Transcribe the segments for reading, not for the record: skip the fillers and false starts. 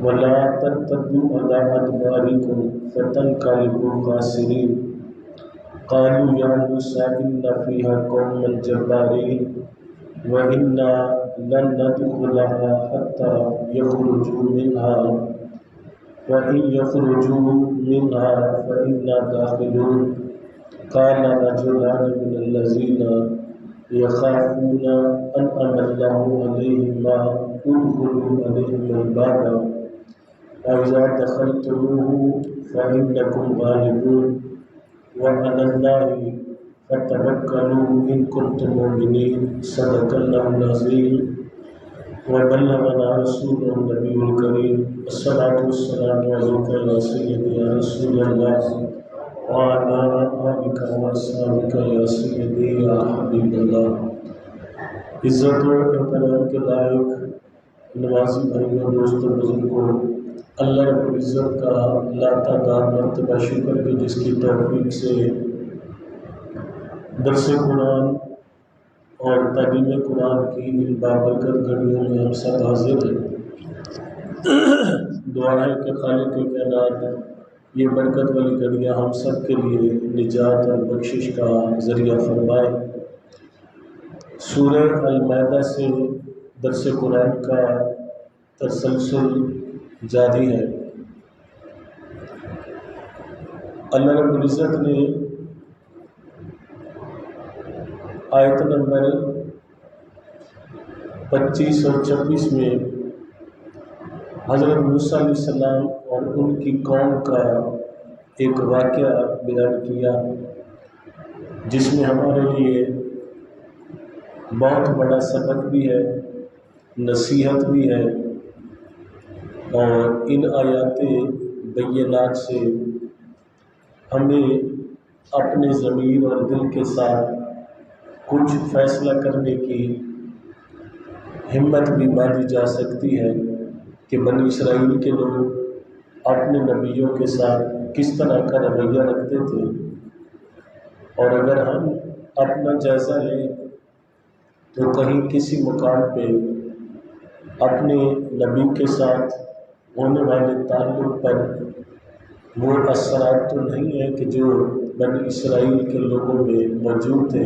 ولا ترتدوا على أدباركم فتنقلبوا خاسرين قالوا يا موسى إن فيها قوما جبارين وإنا لن ندخلها حتى يخرجوا منها وإن يخرجوا منها فإنا داخلون قال رجلان من الذين يخافون أنعم الله عليهم ادخلوا عليهم الباب وإذا دخلتموه فإنكم غالبون وعلى الله فتوكلوا إن كنتم مؤمنين صدق الله العظيم وبلغنا رسول النبي الكريم الصلاة والسلام عليك يا سيدي يا رسول الله وعلى آلك وأصحابك يا سيدي يا حبيب الله۔ عزت و احترام کے لائق نوازی بھائیوں، دوستوں، بزرگوں، اللہ رب العزت کا لاتعداد مرتبہ شکر کہ جس کی توفیق سے درس قرآن اور تعلیم قرآن کی ان بابرکت گھڑیوں میں ہم سب حاضر ہیں۔ دعا ہے کہ خالق کائنات یہ برکت والی گھڑیاں ہم سب کے لیے نجات اور بخشش کا ذریعہ فرمائے۔ سورہ المائدہ سے درس قرآن کا تسلسل جاری ہے۔ اللہ رب العزت نے آیت نمبر 25 اور 26 میں حضرت موسیٰ علیہ السلام اور ان کی قوم کا ایک واقعہ بیان کیا، جس میں ہمارے لیے بہت بڑا سبق بھی ہے، نصیحت بھی ہے، اور ان آیات بینات سے ہمیں اپنے ضمیر اور دل کے ساتھ کچھ فیصلہ کرنے کی ہمت بھی باندھی جا سکتی ہے کہ بنی اسرائیل کے لوگ اپنے نبیوں کے ساتھ کس طرح کا رویہ رکھتے تھے، اور اگر ہم اپنا جائزہ لیں تو کہیں کسی مقام پہ اپنے نبی کے ساتھ ہونے والے تعلق پر وہ اثرات تو نہیں ہیں کہ جو بنی اسرائیل کے لوگوں میں موجود تھے،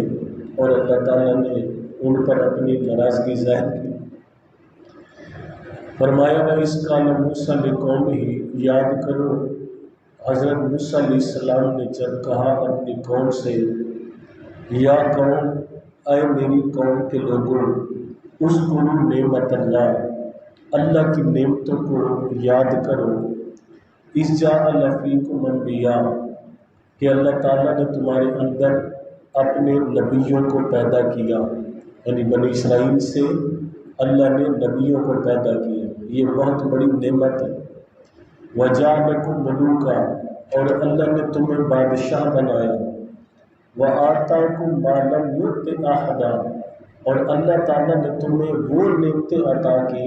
اور اللہ تعالیٰ نے ان پر اپنی ناراضگی ظاہر کی۔ فرمایا وَإِذْ قَالَ مُوسَىٰ لِقَوْمِهِ، یاد کرو حضرت موسیٰ علیہ السلام نے جب کہا اپنی قوم سے، یا قوم، اے میری قوم کے لوگوں، اذکروا نعمت اللہ کی نعمتوں کو یاد کرو، اذ جعل فیکم انبیاء، کہ اللہ تعالیٰ نے تمہارے اندر اپنے نبیوں کو پیدا کیا، یعنی بنی اسرائیل سے اللہ نے نبیوں کو پیدا کیا، یہ بہت بڑی نعمت ہے۔ وَجَعَلَكُم مُلُوكًا، اور اللہ نے تمہیں بادشاہ بنایا۔ وَآتَاكُم مَّا لَمْ يُؤْتِ أَحَدًا، اور اللہ تعالیٰ نے تمہیں وہ نعمتیں عطا کی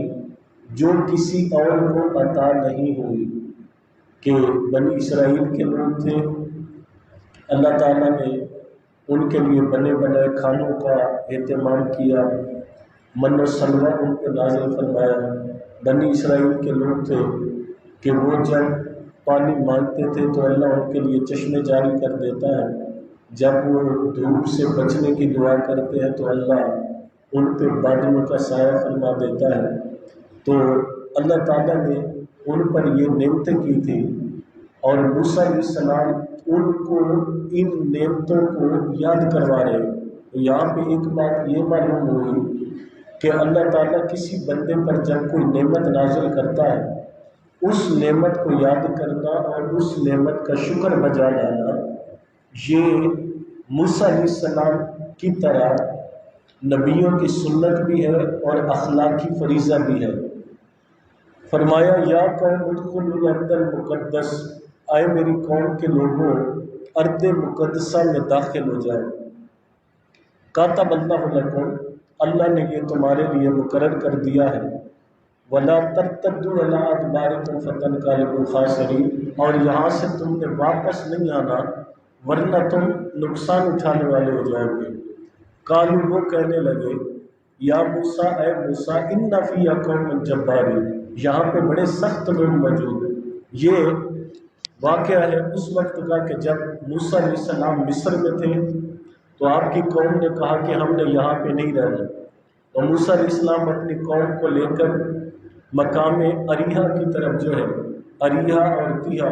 جو کسی اور کو عطا نہیں ہوئی، کہ بنی اسرائیل کے لوگ تھے، اللہ تعالیٰ نے ان کے لیے بنے بنائے کھانوں کا اہتمام کیا، من و سلوہ ان پہ نازل فرمایا۔ بنی اسرائیل کے لوگ تھے کہ وہ جب پانی مانگتے تھے تو اللہ ان کے لیے چشمے جاری کر دیتا ہے، جب وہ دھوپ سے بچنے کی دعا کرتے ہیں تو اللہ ان پہ بادلوں کا سایہ فرما دیتا ہے۔ تو اللہ تعالیٰ نے ان پر یہ نعمتیں کی تھی، اور موسیٰ علیہ السلام ان کو ان نعمتوں کو یاد کروا رہے ہیں۔ یہاں پہ ایک بات یہ معلوم ہوئی کہ اللہ تعالیٰ کسی بندے پر جب کوئی نعمت نازل کرتا ہے، اس نعمت کو یاد کرنا اور اس نعمت کا شکر بجا لانا، یہ موسیٰ علیہ السلام کی طرح نبیوں کی سنت بھی ہے اور اخلاقی فریضہ بھی ہے۔ فرمایا یا قوم ادخلوا الارض المقدس، آئے میری قوم کے لوگوں ارض مقدسہ میں داخل ہو جائے۔ کاتب اللہ لکم، اللہ نے یہ تمہارے لیے مقرر کر دیا ہے۔ وَلَا تَرْتَدُّوا عَلَىٰ أَدْبَارِكُمْ فَتَنْقَلِبُوا خَاسِرِينَ، اور یہاں سے تم نے واپس نہیں آنا ورنہ تم نقصان اٹھانے والے ہو جاؤ گے۔ قالوا، وہ کہنے لگے، یا موسیٰ اے موسیٰ ان فی قوم جباری، یہاں پہ بڑے سخت لوگ موجود ہیں۔ یہ واقعہ ہے اس وقت کا کہ جب موسیٰ علیہ السلام مصر میں تھے تو آپ کی قوم نے کہا کہ ہم نے یہاں پہ نہیں رہنا، اور موسیٰ علیہ السلام اپنی قوم کو لے کر مقام اریحہ کی طرف جو ہے، اریحہ اور تیہا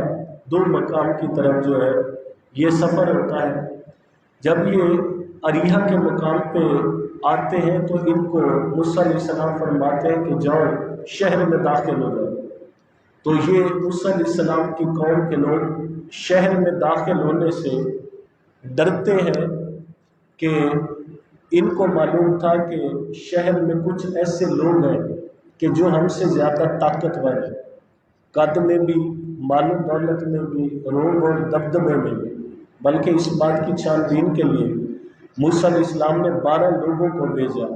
دو مقام کی طرف جو ہے یہ سفر ہوتا ہے۔ جب یہ اریحہ کے مقام پہ آتے ہیں تو ان کو موسیٰ علیہ السلام فرماتے ہیں کہ جاؤ شہر میں داخل ہو جاؤ۔ تو یہ موسیٰ علیہ السلام کی قوم کے لوگ شہر میں داخل ہونے سے ڈرتے ہیں کہ ان کو معلوم تھا کہ شہر میں کچھ ایسے لوگ ہیں کہ جو ہم سے زیادہ طاقتور ہیں، قد میں بھی، مال و دولت میں بھی، روب اور دبدبے میں بھی۔ بلکہ اس بات کی چھان بین کے لیے موسیٰ علیہ السلام نے 12 لوگوں کو بھیجا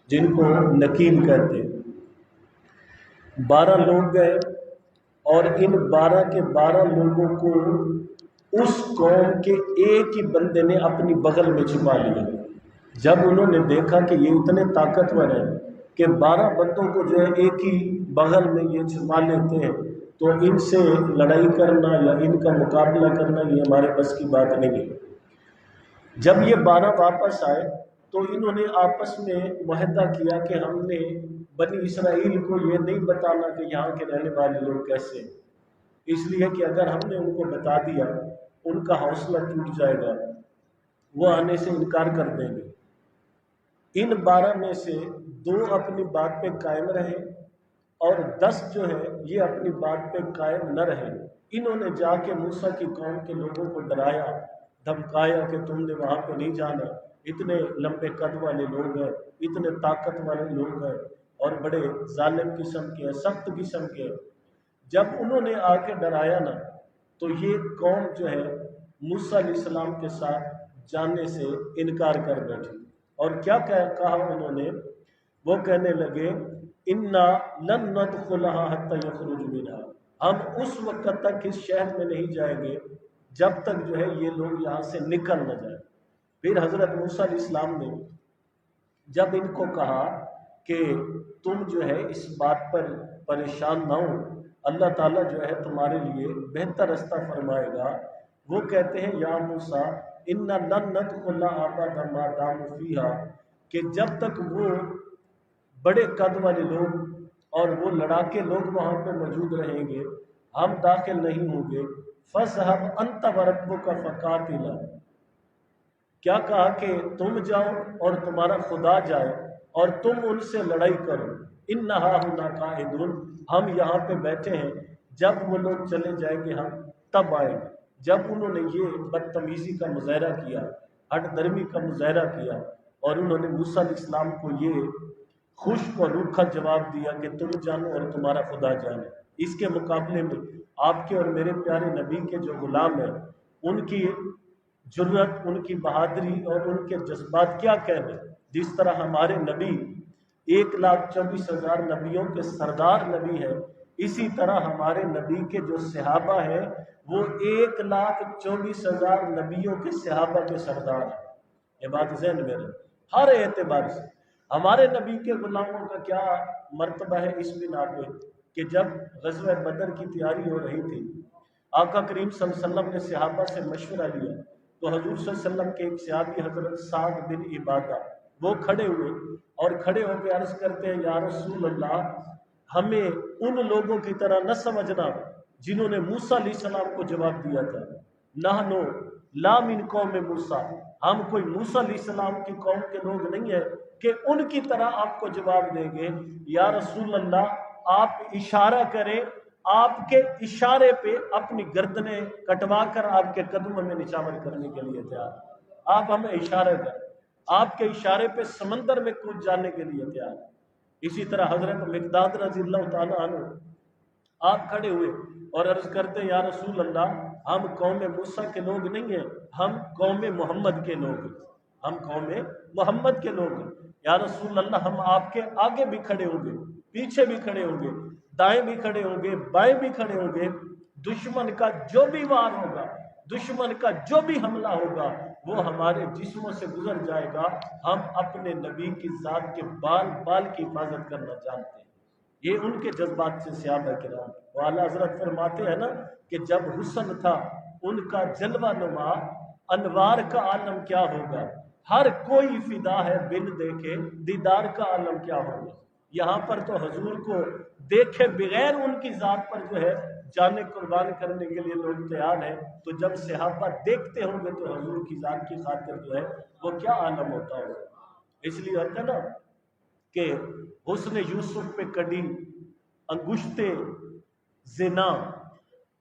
جن کو نکیل کہتے ہیں۔ 12 لوگ گئے اور ان 12 کے 12 لوگوں کو اس قوم کے ایک ہی بندے نے اپنی بغل میں چھپا لیا۔ جب انہوں نے دیکھا کہ یہ اتنے طاقتور ہیں کہ 12 بندوں کو جو ہے ایک ہی بغل میں یہ چھپا لیتے ہیں، تو ان سے لڑائی کرنا یا ان کا مقابلہ کرنا یہ ہمارے بس کی بات نہیں ہے۔ جب یہ 12 واپس آئے تو انہوں نے آپس میں معاہدہ کیا کہ ہم نے بنی اسرائیل کو یہ نہیں بتانا کہ یہاں کے رہنے والے لوگ کیسے ہیں، اس لیے کہ اگر ہم نے ان کو بتا دیا ان کا حوصلہ ٹوٹ جائے گا، وہ آنے سے انکار کر دیں گے۔ ان 12 میں سے 2 اپنی بات پہ قائم رہے اور 10 جو ہے یہ اپنی بات پہ قائم نہ رہے۔ انہوں نے جا کے موسیٰ کی قوم کے لوگوں کو ڈرایا، دھمکایا کہ تم نے وہاں پہ نہیں جانا، اتنے لمبے قد والے لوگ ہیں، اتنے طاقت والے لوگ ہیں اور بڑے ظالم قسم کے ہیں، سخت قسم کے ہیں۔ جب انہوں نے آ کے ڈرایا نا تو یہ قوم جو ہے موسیٰ علیہ السلام کے ساتھ جانے سے انکار کر بیٹھی۔ اور کیا کہا انہوں نے؟ وہ کہنے لگے اِنَّا لَن نَدْخُلَهَا حَتَّى يَخْرُجُوا مِنْهَا، ہم اس وقت تک اس شہر میں نہیں جائیں گے جب تک جو ہے یہ لوگ یہاں سے نکل نہ جائیں۔ پھر حضرت موسیٰ علیہ السلام نے جب ان کو کہا کہ تم جو ہے اس بات پر پریشان نہ ہو، اللہ تعالیٰ جو ہے تمہارے لیے بہتر رستہ فرمائے گا، وہ کہتے ہیں یا موسیٰ اِنَّا لَن نَدْخُلَهَا أَبَدًا مَا دَامُوا فِيهَا، کہ جب تک وہ بڑے قد والے لوگ اور وہ لڑاکے لوگ وہاں پہ موجود رہیں گے ہم داخل نہیں ہوں گے۔ فَاذْهَبْ أَنْتَ وَرَبُّكَ فَقَاتِلَا، کیا کہا کہ تم جاؤ اور تمہارا خدا جائے اور تم ان سے لڑائی کرو، إِنَّهَا هُنَا قَاعِدُونَ، ہم یہاں پہ بیٹھے ہیں، جب وہ لوگ چلے جائیں گے ہم تب آئیں گے۔ جب انہوں نے یہ بدتمیزی کا مظاہرہ کیا، ہٹ درمی کا مظاہرہ کیا، اور انہوں نے موسیٰ علیہ السلام کو یہ خشک اور روکھا جواب دیا کہ تم جانو اور تمہارا خدا جانے، اس کے مقابلے میں آپ کے اور میرے پیارے نبی کے جو غلام ہیں ان کی جرت، ان کی بہادری اور ان کے جذبات کیا کہنے۔ جس طرح ہمارے نبی 1,24,000 نبیوں کے سردار نبی ہیں، اسی طرح ہمارے نبی کے جو صحابہ ہیں وہ 1,24,000 نبیوں کے صحابہ کے سردار ہیں۔ یہ بات ذہن میں رہے ہر اعتبار سے۔ ہمارے نبی کے غلاموں کا کیا مرتبہ ہے اس بنا پہ کہ جب غزوہ بدر کی تیاری ہو رہی تھی، آقا کریم صلی اللہ علیہ وسلم نے صحابہ سے مشورہ لیا تو حضور صلی اللہ علیہ وسلم کے ایک صحابی حضرت سعد بن عبادہ وہ کھڑے ہوئے اور کھڑے ہو کے عرض کرتے ہیں یا رسول اللہ، ہمیں ان لوگوں کی طرح نہ سمجھنا جنہوں نے موسیٰ علیہ السلام کو جواب دیا تھا، نحنو لا من قوم موسیٰ، ہم کوئی موسیٰ علیہ السلام کی قوم کے لوگ نہیں ہیں کہ ان کی طرح آپ کو جواب دیں گے۔ یا رسول اللہ آپ اشارہ کریں، آپ کے اشارے پہ اپنی گردنیں کٹوا کر آپ کے قدموں میں نچاور کرنے کے لیے تیار، آپ ہمیں اشارہ کریں، آپ کے اشارے پہ سمندر میں کود جانے کے لیے تیار۔ اسی طرح حضرت مقداد رضی اللہ تعالیٰ عنہ آپ کھڑے ہوئے اور عرض کرتے ہیں یا رسول اللہ، ہم قوم موسیٰ کے لوگ نہیں ہیں، ہم قوم محمد کے لوگ ہیں، ہم قوم محمد کے لوگ ہیں۔ یا رسول اللہ ہم آپ کے آگے بھی کھڑے ہوں گے، پیچھے بھی کھڑے ہوں گے، دائیں بھی کھڑے ہوں گے، بائیں بھی کھڑے ہوں گے، دشمن کا جو بھی وار ہوگا، دشمن کا جو بھی حملہ ہوگا وہ ہمارے جسموں سے گزر جائے گا، ہم اپنے نبی کی ذات کے بال بال کی حفاظت کرنا جانتے ہیں۔ یہ ان کے جذبات سے صحابہ کرام، اعلیٰ حضرت فرماتے ہیں نا کہ جب حسن تھا ان کا جلوہ نما، انوار کا عالم کیا ہوگا، ہر کوئی فدا ہے بن دیکھے دیدار کا عالم کیا ہوگا۔ یہاں پر تو حضور کو دیکھے بغیر ان کی ذات پر جو ہے جانے قربان کرنے کے لیے لوگ تیار ہیں، تو جب صحابہ دیکھتے ہوں گے تو حضور کی ذات کی خاطر جو ہے وہ کیا عالم ہوتا ہوگا۔ اس لیے ہوتا ہے نا کہ حسن یوسف پہ کڑی انگشت زنا،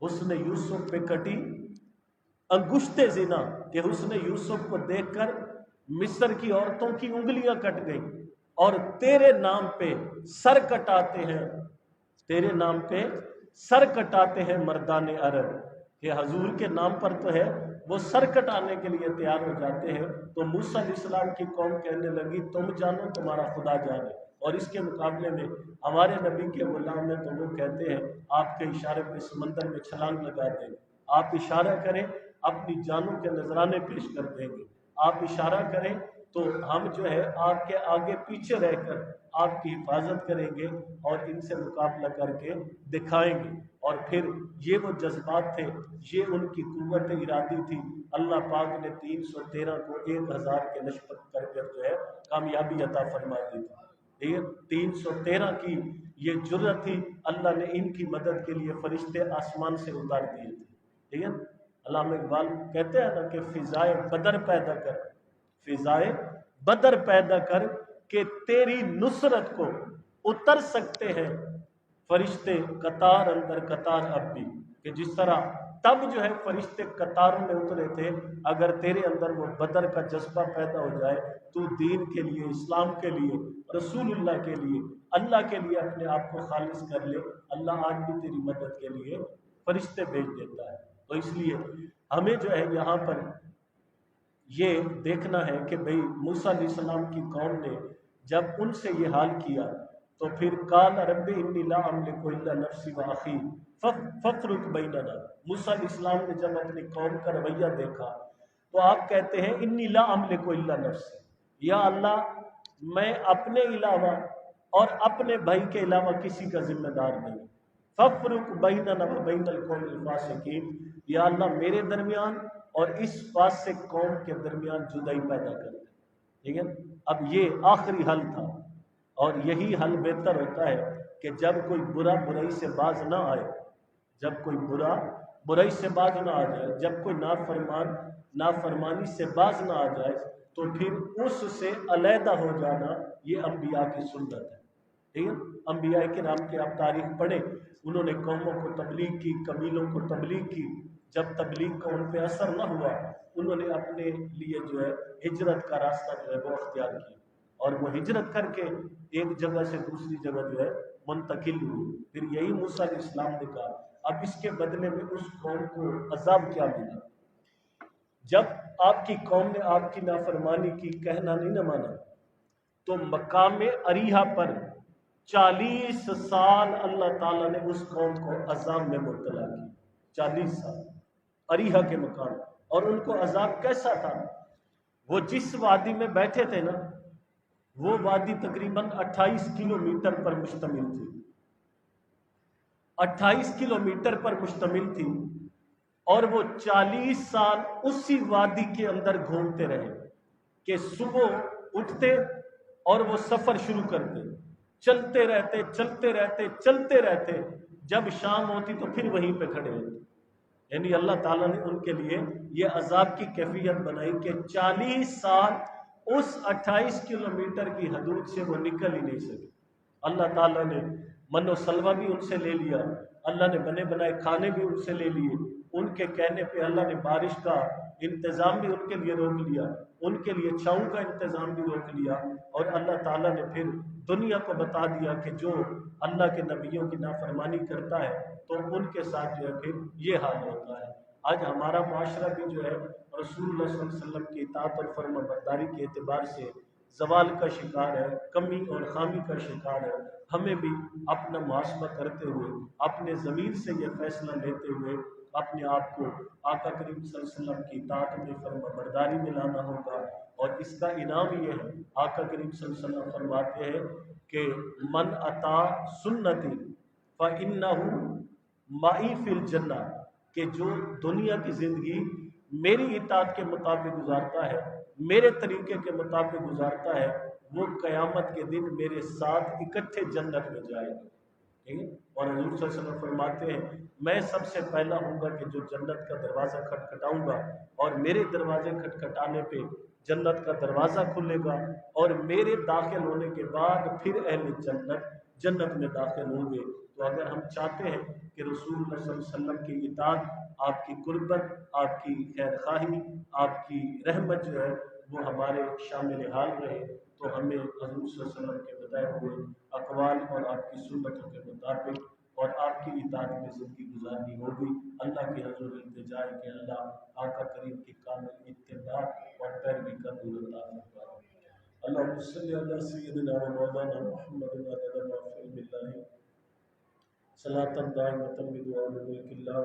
حسن یوسف پہ کٹی انگشت زنا، کہ حسن یوسف کو دیکھ کر مصر کی عورتوں کی انگلیاں کٹ گئیں، اور تیرے نام پہ سر کٹاتے ہیں، تیرے نام پہ سر کٹاتے ہیں مردان عرب، کہ حضور کے نام پر تو ہے وہ سر کٹانے کے لیے تیار ہو جاتے ہیں۔ تو موسیٰ علیہ السلام کی قوم کہنے لگی تم جانو تمہارا خدا جانے، اور اس کے مقابلے میں ہمارے نبی کے غلام ہیں تو وہ کہتے ہیں آپ کے اشارے پہ سمندر میں چھلانگ لگا دیں، آپ اشارہ کریں اپنی جانوں کے نذرانے پیش کر دیں گے، آپ اشارہ کریں تو ہم جو ہے آپ کے آگے پیچھے رہ کر آپ کی حفاظت کریں گے اور ان سے مقابلہ کر کے دکھائیں گے۔ اور پھر یہ وہ جذبات تھے، یہ ان کی قوت ارادی تھی، اللہ پاک نے 313 کو 1000 کے نسبت کر کے جو ہے کامیابی عطا فرما دی تھی۔ 313 کی یہ جرأت تھی، اللہ نے ان کی مدد کے لیے فرشتے آسمان سے اتار دیے تھے۔ ٹھیک ہے، علامہ اقبال کہتے ہیں نا کہ فضائے بدر پیدا کر، فضائے بدر پیدا کر کہ تیری نصرت کو اتر سکتے ہیں فرشتے قطار اندر قطار اب بھی، کہ جس طرح تب جو ہے فرشتے قطاروں میں اترے تھے، اگر تیرے اندر وہ بدر کا جذبہ پیدا ہو جائے تو دین کے لیے، اسلام کے لیے، رسول اللہ کے لیے، اللہ کے لیے اپنے آپ کو خالص کر لے، اللہ آج بھی تیری مدد کے لیے فرشتے بھیج دیتا ہے۔ تو اس لیے ہمیں جو ہے یہاں پر یہ دیکھنا ہے کہ بھئی موسیٰ علیہ السلام کی قوم نے جب ان سے یہ حال کیا تو پھر قال رب انی لا املک الا نفسی و اخی فافرق بیننا، موسیٰ علیہ السلام نے جب اپنی قوم کا رویہ دیکھا تو آپ کہتے ہیں انی لا املک الا نفسی، یا اللہ میں اپنے علاوہ اور اپنے بھائی کے علاوہ کسی کا ذمہ دار نہیں، فافرق بیننا و بین القوم الفاسقین، یا اللہ میرے درمیان اور اس فاسق قوم کے درمیان جدائی پیدا کر دے۔ ٹھیک ہے، اب یہ آخری حل تھا، اور یہی حل بہتر ہوتا ہے کہ جب کوئی برا برائی سے باز نہ آئے، جب کوئی برا برائی سے باز نہ آ جائے، جب کوئی نافرمان نافرمانی سے باز نہ آ جائے تو پھر اس سے علیحدہ ہو جانا یہ انبیاء کی سنت ہے۔ ٹھیک ہے، انبیاء کرام کی آپ تاریخ پڑھیں، انہوں نے قوموں کو تبلیغ کی، قبیلوں کو تبلیغ کی، جب تبلیغ کا ان پہ اثر نہ ہوا انہوں نے اپنے لیے جو ہے ہجرت کا راستہ جو ہے وہ اختیار کیا، اور وہ ہجرت کر کے ایک جگہ سے دوسری جگہ جو ہے منتقل ہوئی۔ پھر یہی موسیٰ علیہ السلام نے کہا اب اس کے بدلے میں اس قوم کو عذاب کیا ملا، جب آپ کی قوم نے آپ کی نافرمانی کی، کہنا نہیں نہ مانا، تو مقام اریحہ پر 40 سال اللہ تعالیٰ نے اس قوم کو عذاب میں مبتلا کیا، 40 سال اریحہ کے مقام، اور ان کو عذاب کیسا تھا، وہ جس وادی میں بیٹھے تھے نا وہ وادی تقریباً 28 کلومیٹر پر مشتمل تھی، 28 کلومیٹر پر مشتمل تھی، اور وہ 40 سال اسی وادی کے اندر گھومتے رہے، کہ صبح اٹھتے اور وہ سفر شروع کرتے، چلتے رہتے چلتے رہتے چلتے رہتے، جب شام ہوتی تو پھر وہیں پہ کھڑے ہوتے۔ یعنی اللہ تعالیٰ نے ان کے لیے یہ عذاب کی کیفیت بنائی کہ 40 سال اس 28 کلومیٹر کی حدود سے وہ نکل ہی نہیں سکے۔ اللہ تعالیٰ نے من و سلوہ بھی ان سے لے لیا، اللہ نے بنے بنائے کھانے بھی ان سے لے لیے، ان کے کہنے پہ اللہ نے بارش کا انتظام بھی ان کے لیے روک لیا، ان کے لیے چھاؤں کا انتظام بھی روک لیا، اور اللہ تعالیٰ نے پھر دنیا کو بتا دیا کہ جو اللہ کے نبیوں کی نافرمانی کرتا ہے تو ان کے ساتھ جو ہے پھر یہ حال ہوتا ہے۔ آج ہمارا معاشرہ بھی جو ہے رسول اللہ صلی اللہ علیہ وسلم کی اطاعت اور فرما برداری کے اعتبار سے زوال کا شکار ہے، کمی اور خامی کا شکار ہے۔ ہمیں بھی اپنا محاسبہ کرتے ہوئے، اپنے ضمیر سے یہ فیصلہ لیتے ہوئے اپنے آپ کو آقا کریم صلی اللہ علیہ وسلم کی اطاعت میں فرما برداری میں لانا ہوگا، اور اس کا انعام یہ ہے، آقا کریم صلی اللہ علیہ وسلم فرماتے ہیں کہ من اطاع سنتی فإنہ معی فی الجنہ، کہ جو دنیا کی زندگی میری اطاعت کے مطابق گزارتا ہے، میرے طریقے کے مطابق گزارتا ہے، وہ قیامت کے دن میرے ساتھ اکٹھے جنت میں جائے گا، ٹھیک ہے؟ اور حضور صلی اللہ علیہ وسلم فرماتے ہیں میں سب سے پہلا ہوں گا کہ جو جنت کا دروازہ کھٹکھٹاؤں گا، اور میرے دروازے کھٹکھٹانے پہ جنت کا دروازہ کھلے گا، اور میرے داخل ہونے کے بعد پھر اہل جنت میں داخل ہوں گے۔ تو اگر ہم چاہتے ہیں کہ رسول اللہ صلی اللہ علیہ وسلم کی اطاعت، آپ کی قربت، آپ کی خیر خواہی، آپ کی رحمت جو ہے وہ ہمارے شامل حال رہے، تو ہمیں حضور صلی اللہ علیہ وسلم کے بتائے ہوئے اقوال اور آپ کی سنتوں کے مطابق اور آپ کی اطاعت میں زندگی گزارنی ہوگی۔ اللہ کے حضور التجا ہے کہ اللہ آقا کریم کی کامل اتباع اور پیروی کا نور عطا فرمائے۔ اللہم صلی علی سیدنا و مولانا محمد وعلی آلہ وصحبہ باللہ صلاۃ دائمۃ بدوام ملک اللہ۔